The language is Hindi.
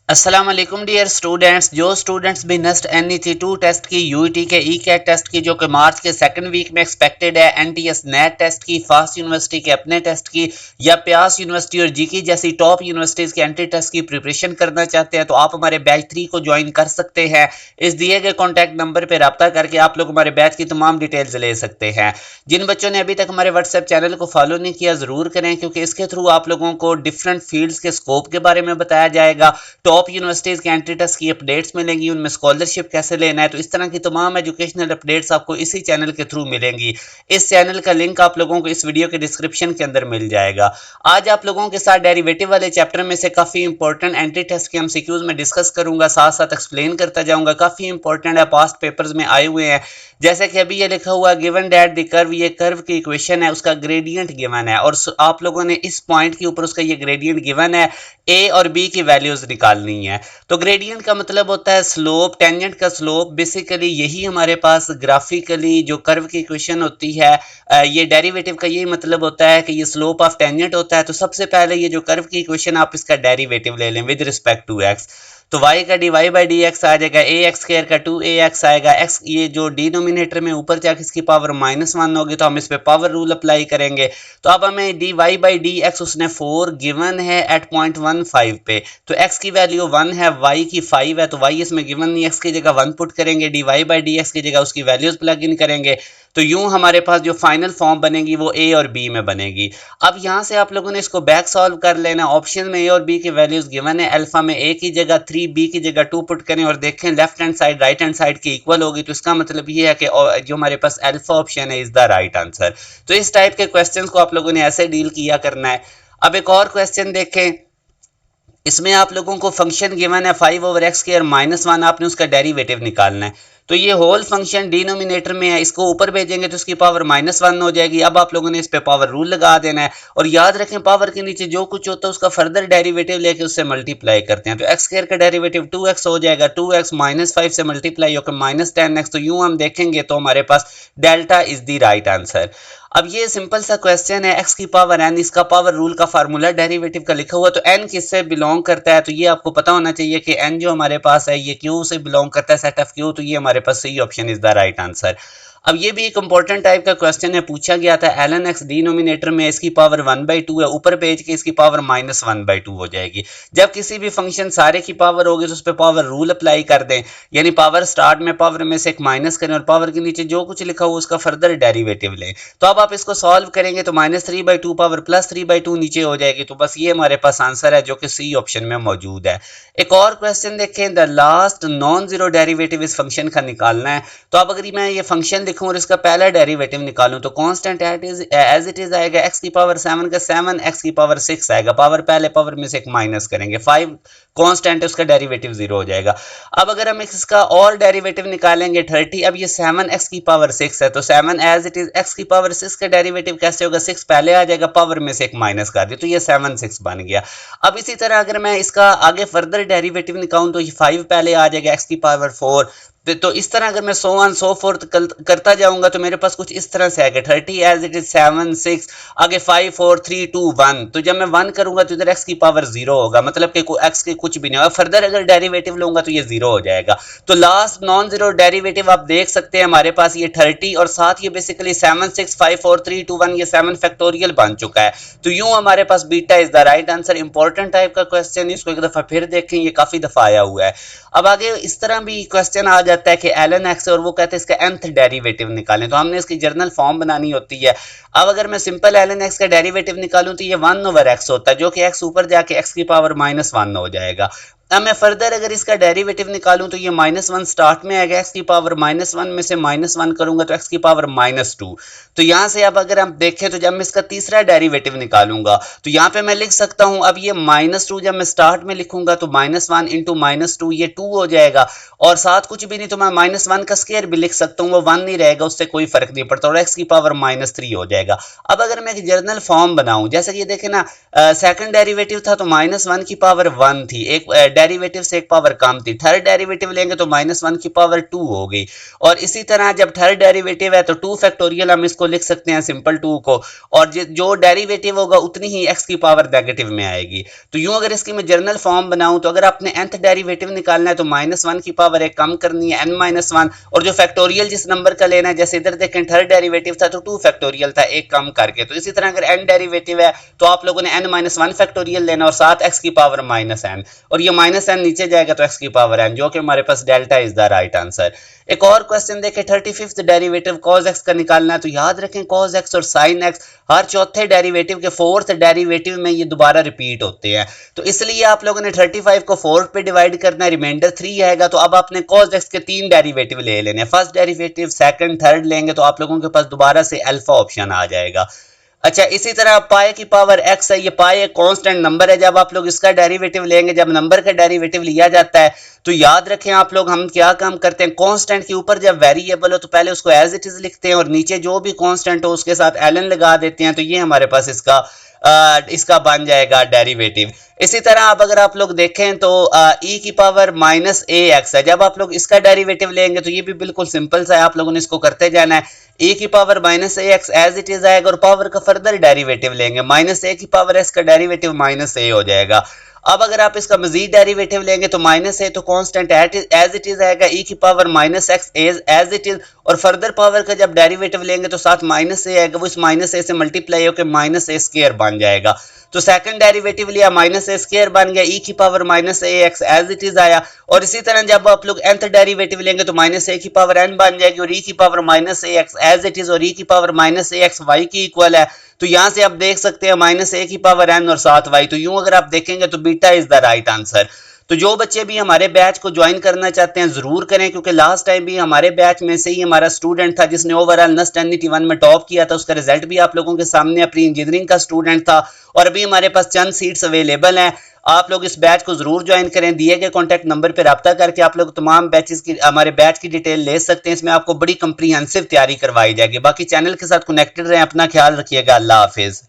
अस्सलाम वालेकुम डियर स्टूडेंट्स। जो स्टूडेंट्स भी नेक्स्ट NET-2 टेस्ट की, यूईटी के ई-कैट टेस्ट की जो कि मार्च के सेकंड वीक में एक्सपेक्टेड है, NTS नेट टेस्ट की, फास्ट यूनिवर्सिटी के अपने टेस्ट की या प्यास यूनिवर्सिटी और जीकी जैसी टॉप यूनिवर्सिटीज के एंट्री टेस्ट की प्रिपरेशन करना चाहते हैं तो आप हमारे बैच 3 को ज्वाइन कर सकते हैं। इस दिए गए कॉन्टैक्ट नंबर पर रब्ता करके आप लोग हमारे बैच की तमाम डिटेल्स ले सकते हैं। जिन बच्चों ने अभी तक हमारे व्हाट्सएप चैनल को फॉलो नहीं किया जरूर करें, क्योंकि इसके थ्रू आप लोगों को डिफरेंट फील्ड्स के स्कोप के बारे में बताया जाएगा, टॉप यूनिवर्सिटीज के एंट्री टेस्ट की अपडेट्स मिलेंगी, उनमें स्कॉलरशिप कैसे लेना है, तो इस तरह की तमाम एजुकेशनल अपडेट्स आपको इसी चैनल के थ्रू मिलेंगी। इस चैनल का लिंक आप लोगों को इस वीडियो के डिस्क्रिप्शन के अंदर मिल जाएगा। आज आप लोगों के साथ डेरिवेटिव वाले चैप्टर में से काफी इंपॉर्टेंट एंट्री टेस्ट के एमसीक्यूज में डिस्कस करूंगा, साथ साथ एक्सप्लेन करता जाऊंगा। काफी इंपॉर्टेंट है, पास्ट पेपर्स में आए हुए हैं। जैसे कि अभी ये लिखा हुआ गिवन दैट द कर्व, ये कर्व की इक्वेशन है, उसका ग्रेडियंट गिवन है और आप लोगों ने इस पॉइंट के ऊपर उसका ये ग्रेडियंट गिवन है, ए और बी की वैल्यूज निकालनी है। तो ग्रेडियंट का मतलब होता है स्लोप, टेंजेंट का स्लोप। बेसिकली यही हमारे पास ग्राफिकली जो कर्व की इक्वेशन होती है, ये डेरिवेटिव का यही मतलब होता है कि ये स्लोप ऑफ टेंजेंट होता है। तो सबसे पहले ये जो कर्व की इक्वेशन आप इसका डेरिवेटिव ले लें विद रिस्पेक्ट टू एक्स। तो y का D Y by D X आ जाएगा, ए एक्स स्क्र का 2ax आएगा, x ये जो डिनोमिनेटर में ऊपर जाके इसकी पावर -1 होगी तो हम इस पे पावर रूल अप्लाई करेंगे। तो अब हमें d Y by D x उसने 4 गिवन है एट 0.15 पे, तो x की वैल्यू 1 है, y की 5 है, तो y इसमें गिवन नहीं, x की जगह 1 पुट करेंगे, d Y by D x की जगह उसकी वैल्यूज प्लग इन करेंगे। तो यूं हमारे पास जो फाइनल फॉर्म बनेगी वो a और b में बनेगी। अब यहां से आप लोगों ने इसको बैक सॉल्व कर लेना। ऑप्शन में a और b की वैल्यूज गिवन है, अल्फा में a की जगह 3, b की जगह 2 पुट करें और देखें left hand side right hand side की इक्वल होगी, तो इसका मतलब ये है कि जो हमारे पास अल्फा ऑप्शन है इज द राइट आंसर। तो इस टाइप के क्वेश्चंस को आप लोगों ने ऐसे डील किया करना है। अब एक और क्वेश्चन देखें, इसमें आप लोगों को फंक्शन गिवन है 5/x² -1, आपने उसका डेरिवेटिव निकालना है। तो ये होल फंक्शन डिनोमिनेटर में है, इसको ऊपर भेजेंगे तो इसकी पावर -1 हो जाएगी। अब आप लोगों ने इस पे पावर रूल लगा देना है और याद रखें पावर के नीचे जो कुछ होता है उसका फर्दर डेरिवेटिव लेके उससे मल्टीप्लाई करते हैं। तो x² का डेरिवेटिव 2x हो जाएगा, 2x -5 से मल्टीप्लाई होकर -10x। तो यूं हम देखेंगे तो हमारे पास delta is the right answer. अब ये सिंपल सा क्वेश्चन है, x की पावर n, इसका पावर रूल का फार्मूला डेरिवेटिव का लिखा हुआ, तो n किससे बिलोंग करता है, तो ये आपको पता होना चाहिए कि n जो हमारे पास है ये q से बिलोंग करता है, सेट ऑफ q। तो ये हमारे पास सही option is the right answer. अब ये भी एक इंपॉर्टेंट टाइप का क्वेश्चन है, पूछा गया था ln x डिनोमिनेटर में इसकी पावर 1/2 है, ऊपर भेज के इसकी पावर -1/2 हो जाएगी। जब किसी भी फंक्शन सारे की पावर होगी तो उस पर पावर रूल अप्लाई कर दें, यानी पावर स्टार्ट में पावर में से एक माइनस करें और पावर के नीचे जो कुछ लिखा हुआ उसका फर्दर डेरिवेटिव लें। तो अब आप इसको सॉल्व करेंगे तो -3/2 पावर +3/2 नीचे हो जाएगी। तो बस ये हमारे पास आंसर है जो कि सी ऑप्शन में मौजूद है। एक और क्वेश्चन देखें, the last non zero derivative इस फंक्शन का निकालना है। तो अब अगर मैं ये फंक्शन लिखूं और इसका पहला डेरिवेटिव निकालूं तो कांस्टेंट एज इट इज आएगा, x की पावर 7 का 7, x की पावर 6 आएगा, पावर पहले पावर में से एक माइनस करेंगे, 5 कांस्टेंट है उसका डेरिवेटिव 0 हो जाएगा। अब अगर हम इसका और डेरिवेटिव निकालेंगे 30, अब ये 7x की पावर 6 है तो 7 एज इट इज, x की पावर 6 का डेरिवेटिव कैसे होगा, 6 पहले आ जाएगा, पावर में से एक माइनस कर दिया, तो ये 7 6 बन गया। अब इसी तरह अगर मैं इसका आगे फर्दर डेरिवेटिव निकालूं तो ये 5 पहले आ जाएगा, x की पावर 4। तो इस तरह अगर मैं सो ऑन सो फोर्थ करता जाऊंगा तो मेरे पास कुछ इस तरह से आएगा, 30 एज इट इज 7 6, आगे 5 4 3 2 1। तो जब मैं 1 करूंगा तो इधर x की पावर 0 होगा, मतलब कि x के कुछ भी नहीं होगा। फर्दर अगर डेरिवेटिव लूंगा तो ये 0 हो जाएगा। तो लास्ट नॉन जीरो डेरिवेटिव आप देख सकते हैं हमारे पास ये 30 और साथ ये बेसिकली 7 6 5 4 3 2 1, ये 7 फैक्टोरियल बन चुका है। तो यूं हमारे पास beta is the right answer. Important type का क्वेश्चन, इसको एक दफा फिर देखें, ये काफी दफा आया हुआ है। अब आगे इस तरह भी क्वेश्चन आ जाता है कि ln x और वो कहते हैं इसका nth डेरिवेटिव निकालें, तो हमने इसकी जर्नल फॉर्म बनानी होती है। अब अगर मैं सिंपल ln x का डेरिवेटिव निकालूं तो ये 1/x होता है, जो कि x ऊपर जाके x की पावर -1 हो जाएगा। अब मैं फर्दर अगर इसका डेरिवेटिव निकालूं तो ये -1 स्टार्ट में आएगा, x की पावर -1 में से -1 करूंगा तो x की पावर -2। तो यहां से अब अगर हम देखें तो जब मैं इसका तीसरा डेरिवेटिव निकालूंगा तो यहां पे मैं लिख सकता हूं, अब ये -2 जब मैं स्टार्ट में लिखूंगा तो -1 इंटू -2 ये 2 हो जाएगा, और साथ कुछ भी नहीं तो मैं -1 का स्क्वायर भी लिख सकता हूं, वो 1 नहीं रहेगा, उससे कोई फर्क नहीं पड़ता, और x की पावर -3 हो जाएगा। अब अगर मैं एक जर्नल फॉर्म बनाऊं, जैसे कि ये देखें ना, सेकंड डेरिवेटिव था तो -1 की पावर 1 थी, एक डेरिवेटिव से एक पावर कम थी, थर्ड डेरिवेटिव लेंगे तो -1 की पावर 2 हो गई। और इसी तरह जब थर्ड डेरिवेटिव है तो 2 फैक्टोरियल हम इसको लिख सकते हैं सिंपल 2 को, और जो डेरिवेटिव होगा उतनी ही x की पावर नेगेटिव में आएगी। तो यूं अगर इसकी मैं जर्नल फॉर्म बनाऊं तो अगर आपने nth डेरिवेटिव निकालना है तो -1 की पावर एक कम करनी है n-1, और जो फैक्टोरियल जिस नंबर का लेना है, जैसे इधर देखें थर्ड डेरिवेटिव था तो 2 फैक्टोरियल था एक कम करके, तो इसी तरह अगर n डेरिवेटिव है तो आप लोगों ने n-1 फैक्टोरियल लेना और साथ x की पावर -n, और ये -n नीचे जाएगा तो x की पावर n, जो कि हमारे पास delta is the right answer. एक और क्वेश्चन देखें 35th डेरिवेटिव cos x का निकालना है, तो याद रखें cos x और sin x हर चौथे डेरिवेटिव के फोर्थ डेरिवेटिव में ये दोबारा रिपीट होते हैं, तो इसलिए आप लोगों ने 35 को 4 पे डिवाइड करना है, रिमाइंडर 3 आएगा। तो अब आपने cos x के 3 डेरिवेटिव ले लेने, फर्स्ट डेरिवेटिव सेकंड थर्ड लेंगे तो आप लोगों के पास दोबारा से अल्फा ऑप्शन आ जाएगा। अच्छा, इसी तरह पाई की पावर x है, ये पाई एक कांस्टेंट नंबर है, जब आप लोग इसका डेरिवेटिव लेंगे, जब नंबर का डेरिवेटिव लिया जाता है तो याद रखें आप लोग हम क्या काम करते हैं, कांस्टेंट के ऊपर जब वेरिएबल हो तो पहले उसको एज इट इज लिखते हैं और नीचे जो भी कांस्टेंट हो उसके साथ ln लगा देते हैं, तो ये हमारे पास इसका बन जाएगा डेरिवेटिव। इसी तरह अब अगर आप लोग देखें तो e की पावर -ax है, जब आप लोग इसका डेरिवेटिव लेंगे तो ये भी बिल्कुल सिंपल सा है, आप लोगों ने इसको करते जाना है। e की power -ax as it is आएगा और पावर का फर्दर डेरिवेटिव लेंगे, -a की पावर s का डेरिवेटिव -a हो जाएगा। अब अगर आप इसका मजीद डेरिवेटिव लेंगे तो -a तो कांस्टेंट एज इट इज आएगा, e की power -x as it is, और फर्दर पावर का जब डेरिवेटिव लेंगे तो साथ -a आएगा, वो इस -a से मल्टीप्लाई होकर -a² बन जाएगा। तो सेकंड डेरिवेटिव लिया -a² बन गया, e की power -ax as it is आया, और इसी तरह जब आप लोग nth डेरिवेटिव लेंगे तो -a की पावर n बन जाएगी और e की power -ax as it is, और e की पावर -ax y की इक्वल है। तो यहां से आप देख सकते हैं -a की पावर n और साथ y, तो यूं अगर आप देखेंगे तो beta is the right answer. तो जो बच्चे भी हमारे बैच को ज्वाइन करना चाहते हैं जरूर करें, क्योंकि लास्ट टाइम भी हमारे बैच में से ही हमारा स्टूडेंट था जिसने ओवरऑल नस्ट NET 1 में टॉप किया था, उसका रिजल्ट भी आप लोगों के सामने, प्री इंजीनियरिंग का स्टूडेंट था, और अभी हमारे पास चंद सीट्स अवेलेबल हैं। आप लोग इस बैच को जरूर ज्वाइन करें, दिए गए कॉन्टैक्ट नंबर पर रब्ता करके आप लोग तमाम बैचेस की हमारे बैच की डिटेल ले सकते हैं, इसमें आपको बड़ी कंप्रीहेंसिव तैयारी करवाई जाएगी। बाकी चैनल के साथ कनेक्टेड रहें, अपना ख्याल रखिएगा, अल्लाह हाफिज।